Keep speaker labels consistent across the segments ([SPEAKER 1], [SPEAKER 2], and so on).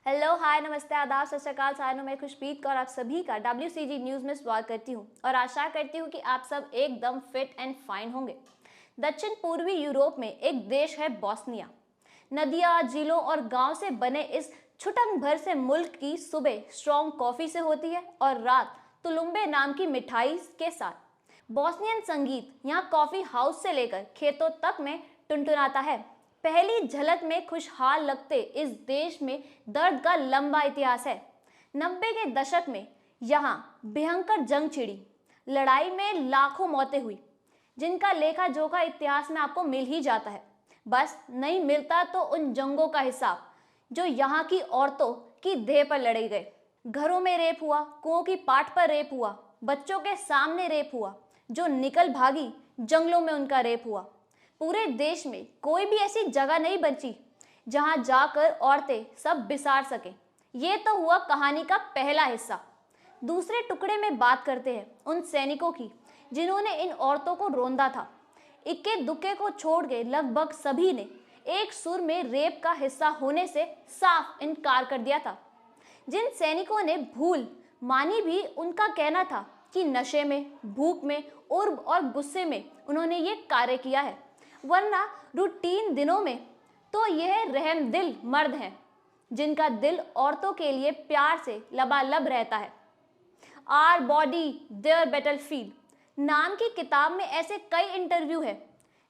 [SPEAKER 1] Hello, हाय, नमस्ते, आदाब, सत श्री अकाल, सानू, मैं खुशप्रीत कौर आप सभी का WCG न्यूज़ में स्वागत करती हूँ और आशा करती हूँ कि आप सब एकदम फिट एंड फाइन होंगे। दक्षिण पूर्वी यूरोप में एक देश है बोस्निया। नदियाँ, झीलों और गांव से बने इस छुटक भर से मुल्क की सुबह स्ट्रॉन्ग कॉफ़ी से होती है और रात तुलुम्बे नाम की मिठाई के साथ। बोस्नियन संगीत यहाँ कॉफ़ी हाउस से लेकर खेतों तक में टुनटुनाता है। पहली झलक में खुशहाल लगते इस देश में दर्द का लंबा इतिहास है। 90 के दशक में यहाँ भयंकर जंग छिड़ी, लड़ाई में लाखों मौतें हुई, जिनका लेखा जोखा इतिहास में आपको मिल ही जाता है। बस नहीं मिलता तो उन जंगों का हिसाब जो यहाँ की औरतों की देह पर लड़े गए। घरों में रेप हुआ, कुओं की पाट पर रेप हुआ, बच्चों के सामने रेप हुआ, जो निकल भागी जंगलों में उनका रेप हुआ। पूरे देश में कोई भी ऐसी जगह नहीं बची जहां जाकर औरतें सब बिसार सकें। ये तो हुआ कहानी का पहला हिस्सा। दूसरे टुकड़े में बात करते हैं उन सैनिकों की जिन्होंने इन औरतों को रोंदा था। इक्के दुक्के को छोड़ के लगभग सभी ने एक सुर में रेप का हिस्सा होने से साफ इनकार कर दिया था। जिन सैनिकों ने भूल मानी भी उनका कहना था कि नशे में, भूख में और गुस्से में उन्होंने ये कार्य किया है, वरना रूटीन दिनों में तो यह रहमदिल मर्द हैं जिनका दिल औरतों के लिए प्यार से लबालब रहता है। आर बॉडी देयर बैटलफील्ड नाम की किताब में ऐसे कई इंटरव्यू है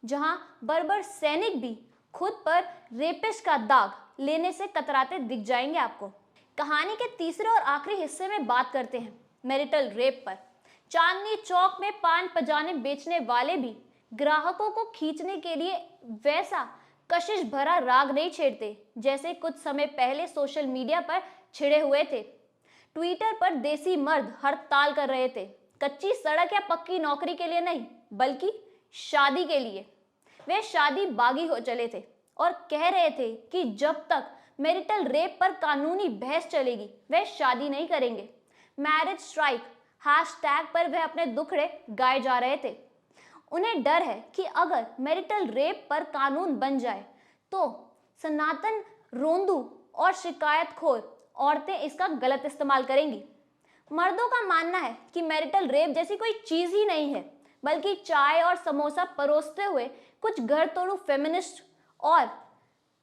[SPEAKER 1] जहां बर्बर सैनिक भी खुद पर रेपिस्ट का दाग लेने से कतराते दिख जाएंगे आपको। कहानी के तीसरे और आखिरी हिस्से में बात करते हैं मैरिटल रेप पर। चांदनी चौक में पान पजाने बेचने वाले भी ग्राहकों को खींचने के लिए वैसा कशिश भरा राग नहीं छेड़ते जैसे कुछ समय पहले सोशल मीडिया पर छिड़े हुए थे। ट्विटर पर देसी मर्द हड़ताल कर रहे थे, कच्ची सड़क या पक्की नौकरी के लिए नहीं बल्कि शादी के लिए। वे शादी बागी हो चले थे और कह रहे थे कि जब तक मैरिटल रेप पर कानूनी बहस चलेगी वे शादी नहीं करेंगे। मैरिज स्ट्राइक हैशटैग पर वे अपने दुखड़े गाए जा रहे थे। उन्हें डर है कि अगर मैरिटल रेप पर कानून बन जाए तो सनातन रोंदू और शिकायतखोर औरतें इसका गलत इस्तेमाल करेंगी। मर्दों का मानना है कि मैरिटल रेप जैसी कोई चीज ही नहीं है बल्कि चाय और समोसा परोसते हुए कुछ घर तोड़ू फेमिनिस्ट और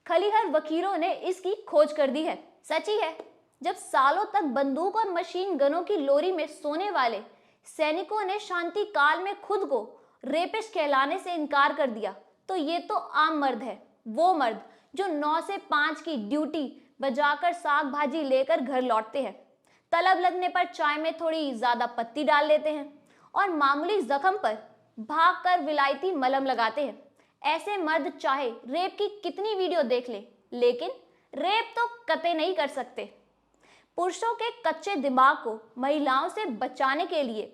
[SPEAKER 1] खलीहर वकीलों ने इसकी खोज कर दी है। सच ही है, जब सालों तक बंदूक और मशीन गनों की लोरी में सोने वाले सैनिकों ने शांति काल में खुद को रेपिस्ट कहलाने से इनकार कर दिया तो ये तो आम मर्द है, वो मर्द जो 9 से 5 की ड्यूटी बजाकर साग भाजी लेकर घर लौटते हैं, तलब लगने पर चाय में थोड़ी ज्यादा पत्ती डाल लेते हैं और मामूली जख्म पर भागकर विलायती मलहम लगाते हैं। ऐसे मर्द चाहे रेप की कितनी वीडियो देख ले लेकिन रेप तो कतई नहीं कर सकते। पुरुषों के कच्चे दिमाग को महिलाओं से बचाने के लिए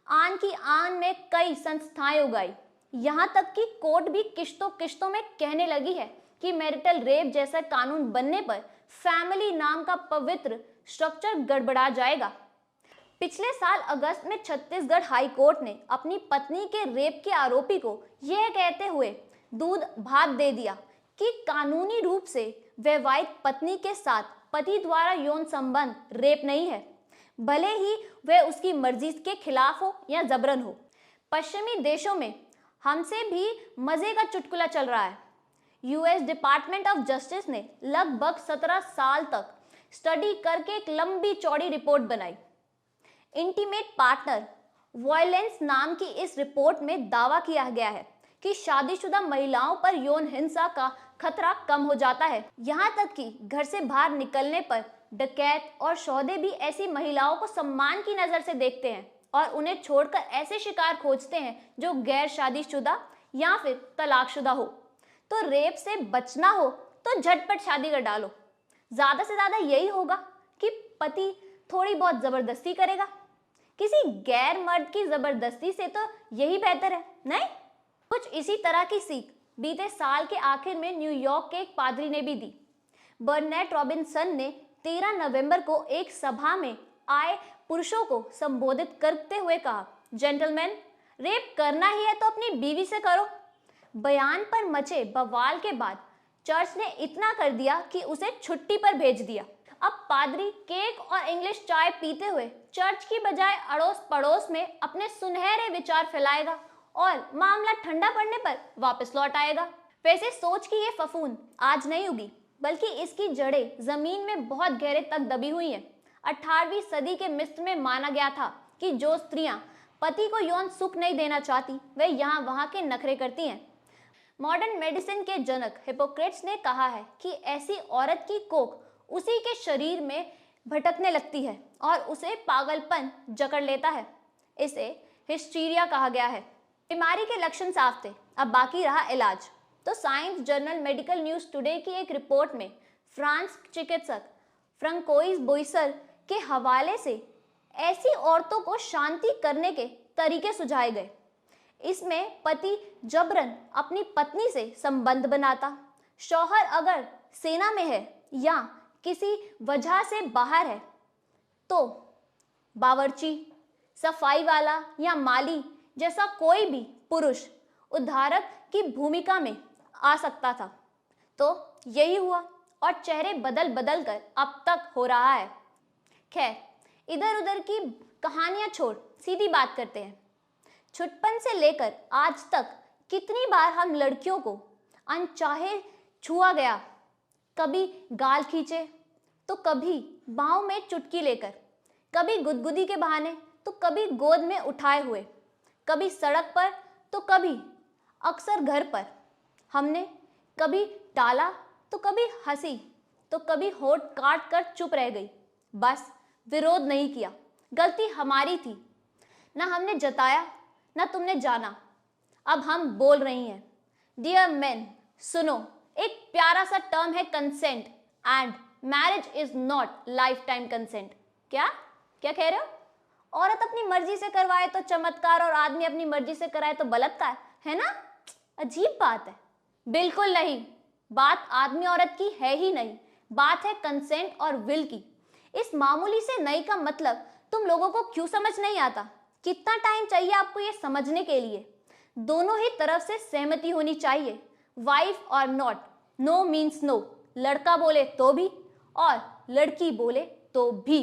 [SPEAKER 1] आन की आन में कई संस्थाएं उगाई। यहाँ तक कि कोर्ट भी किश्तों किश्तों में कहने लगी है कि मैरिटल रेप जैसा कानून बनने पर फैमिली नाम का पवित्र स्ट्रक्चर गड़बड़ा जाएगा। पिछले साल अगस्त में छत्तीसगढ़ हाई कोर्ट ने अपनी पत्नी के रेप के आरोपी को यह कहते हुए दूध भात दे दिया कि कानूनी रूप से वैवाहिक पत्नी के साथ पति द्वारा यौन संबंध रेप नहीं है, भले ही वह उसकी मर्जी के खिलाफ हो या जबरन हो। पश्चिमी देशों में हमसे भी मजे का चुटकुला चल रहा है। यूएस डिपार्टमेंट ऑफ जस्टिस ने लगभग 17 साल तक स्टडी करके एक लंबी चौड़ी रिपोर्ट बनाई। इंटीमेट पार्टनर वायलेंस नाम की इस रिपोर्ट में दावा किया गया है कि शादीशुदा महिलाओं पर यौन हिंसा का खतरा कम हो जाता है। यहाँ तक कि घर से बाहर निकलने पर डकैत और सौदे भी ऐसी महिलाओं को सम्मान की नजर से देखते हैं और उन्हें छोड़कर ऐसे शिकार खोजते हैं जो गैर शादीशुदा या फिर तलाकशुदा हो। तो रेप से बचना हो तो झटपट शादी कर डालो। ज्यादा से ज्यादा यही होगा कि पति थोड़ी बहुत जबरदस्ती करेगा। किसी गैर मर्द की जबरदस्ती से तो यही बेहतर है, नहीं? कुछ इसी तरह की सीख बीते साल के आखिर में न्यूयॉर्क के एक पादरी ने भी दी। बर्नेट रॉबिन्सन ने 13 नवंबर को एक सभा में आए पुरुषों को संबोधित करते हुए कहा, जेंटलमैन, रेप करना ही है तो अपनी बीवी से करो। बयान पर मचे बवाल के बाद चर्च ने इतना कर दिया कि उसे छुट्टी पर भेज दिया। अब पादरी केक और इंग्लिश चाय पीते हुए चर्च की बजाय अड़ोस पड़ोस में अपने सुनहरे विचार फैलाएगा और मामला ठंडा पड़ने पर वापस लौट आएगा। वैसे सोच की ये फफूंद आज नहीं उगी, बल्कि इसकी जड़ें जमीन में बहुत गहरे तक दबी हुई हैं। 18वीं सदी के मिस्र में माना गया था कि जो स्त्रियां पति को यौन सुख नहीं देना चाहती वे यहाँ वहां के नखरे करती हैं। मॉडर्न मेडिसिन के जनक हिपोक्रेट्स ने कहा है कि ऐसी औरत की कोख उसी के शरीर में भटकने लगती है और उसे पागलपन जकड़ लेता है। इसे हिस्टीरिया कहा गया है। बीमारी के लक्षण साफ थे, अब बाकी रहा इलाज। तो science journal medical news today की एक रिपोर्ट में फ्रांस चिकित्सक फ्रांकोइस बोइसर के हवाले से ऐसी औरतों को शांति करने के तरीके सुझाए गए। इसमें पति जबरन अपनी पत्नी से संबंध बनाता, शौहर अगर सेना में है या किसी वजह से बाहर है तो बावर्ची, सफाई वाला या माली जैसा कोई भी पुरुष उद्धारक की भूमिका में आ सकता था। तो यही हुआ और चेहरे बदल बदल कर अब तक हो रहा है। खैर, इधर उधर की कहानियां छोड़ सीधी बात करते हैं। छुटपन से लेकर आज तक कितनी बार हम लड़कियों को अनचाहे छुआ गया, कभी गाल खींचे तो कभी बाहों में चुटकी लेकर, कभी गुदगुदी के बहाने तो कभी गोद में उठाए हुए, कभी सड़क पर तो कभी अक्सर घर पर। हमने कभी टाला तो कभी हंसी तो कभी होठ काट कर चुप रह गई, बस विरोध नहीं किया। गलती हमारी थी, ना हमने जताया ना तुमने जाना। अब हम बोल रही हैं। डियर मेन, सुनो, एक प्यारा सा टर्म है consent, and marriage is not life time consent. क्या क्या कह रहे हो? औरत अपनी मर्जी से करवाए तो चमत्कार और आदमी अपनी मर्जी से कराए तो बलात्कार, है ना? अजीब बात है। बिल्कुल नहीं, बात आदमी औरत की है ही नहीं, बात है कंसेंट और विल की। इस मामूली से नई का मतलब तुम लोगों को क्यों समझ नहीं आता? कितना टाइम चाहिए आपको ये समझने के लिए? दोनों ही तरफ से सहमति होनी चाहिए, वाइफ और नॉट। नो मीन्स नो, लड़का बोले तो भी और लड़की बोले तो भी।